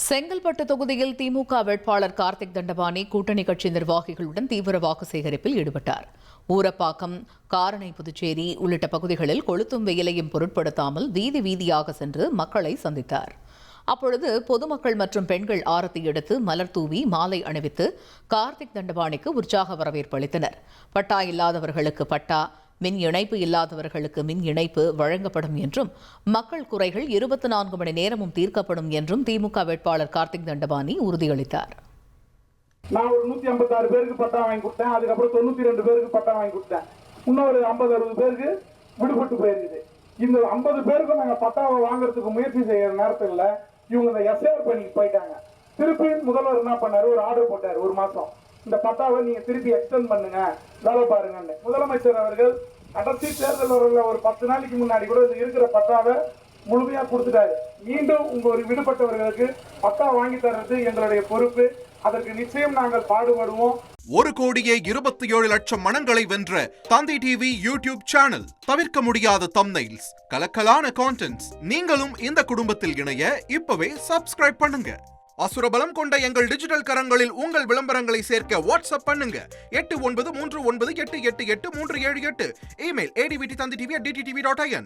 செங்கல்பட்டு தொகுதியில் திமுக வேட்பாளர் கார்த்திக் தண்டபாணி கூட்டணி கட்சி நிர்வாகிகளுடன் தீவிர வாக்கு சேகரிப்பில் ஈடுபட்டார். ஊரப்பாக்கம், காரணை, புதுச்சேரி உள்ளிட்ட பகுதிகளில் கொளுத்தும் வெயிலையும் பொருட்படுத்தாமல் வீதி வீதியாக சென்று மக்களை சந்தித்தார். அப்பொழுது பொதுமக்கள் மற்றும் பெண்கள் ஆரத்தி எடுத்து மலர் தூவி மாலை அணிவித்து கார்த்திக் தண்டபாணிக்கு உற்சாக வரவேற்பு அளித்தனர். பட்டா இல்லாதவர்களுக்கு பட்டா, மின் இணைப்பு இல்லாதவர்களுக்கு மின் இணைப்பு வழங்கப்படும் என்றும் மக்கள் குறைகள் 24 மணி நேரமும் தீர்க்கப்படும் என்றும் திமுக வேட்பாளர் கார்த்திக் தண்டபாணி உறுதியளித்தார். நான் ஒரு 156 பேருக்கு பட்டா வாங்கி கொடுத்தேன். அதுக்கப்புறம் 92 பேருக்கு பட்டா வாங்கி கொடுத்தேன். இன்னொரு 50-60 பேருக்கு விடுபட்டு போயிருக்குது. இந்த 50 பேருக்கு நாங்கள் பட்டாவை வாங்குறதுக்கு முயற்சி செய்யற நேரத்தில் இவங்க இந்த எஸ்ஐஆர் பணிக்கு போயிட்டாங்க. திருப்பி முதல்வர் என்ன பண்ணாரு, ஒரு ஆர்டர் போட்டார். ஒரு மாசம் இந்த பட்டாவை நீங்க திருப்பி எக்ஸ்டெண்ட் பண்ணுங்க, வேலை பாருங்க. முதலமைச்சர் அவர்கள் கடைசி தேர்தல் வரல ஒரு 10 நாளைக்கு முன்னாடி கூட இருக்கிற பட்டாவை முழுமையா கொடுத்துட்டாரு. மீண்டும் உங்க ஒரு விடுபட்டவர்களுக்கு பட்டா வாங்கி தர்றது எங்களுடைய பொறுப்பு. அதற்கு நிச்சயம் நாங்கள் பாடுபடுவோம். 1,27,00,000 மனங்களை வென்ற தந்தி டிவி யூடியூப் சேனல். தவிர்க்க முடியாத தம்ப்நெயில்ஸ், கலக்கலான கான்டென்ட்ஸ். நீங்களும் இந்த குடும்பத்தில் இணைய இப்பவே சப்ஸ்கிரைப் பண்ணுங்க. அசுரபலம் கொண்ட எங்கள் டிஜிட்டல் கரங்களில் உங்கள் விளம்பரங்களை சேர்க்க வாட்ஸ்அப் பண்ணுங்க. 8939888378. Email advtthanditv@dttv.in.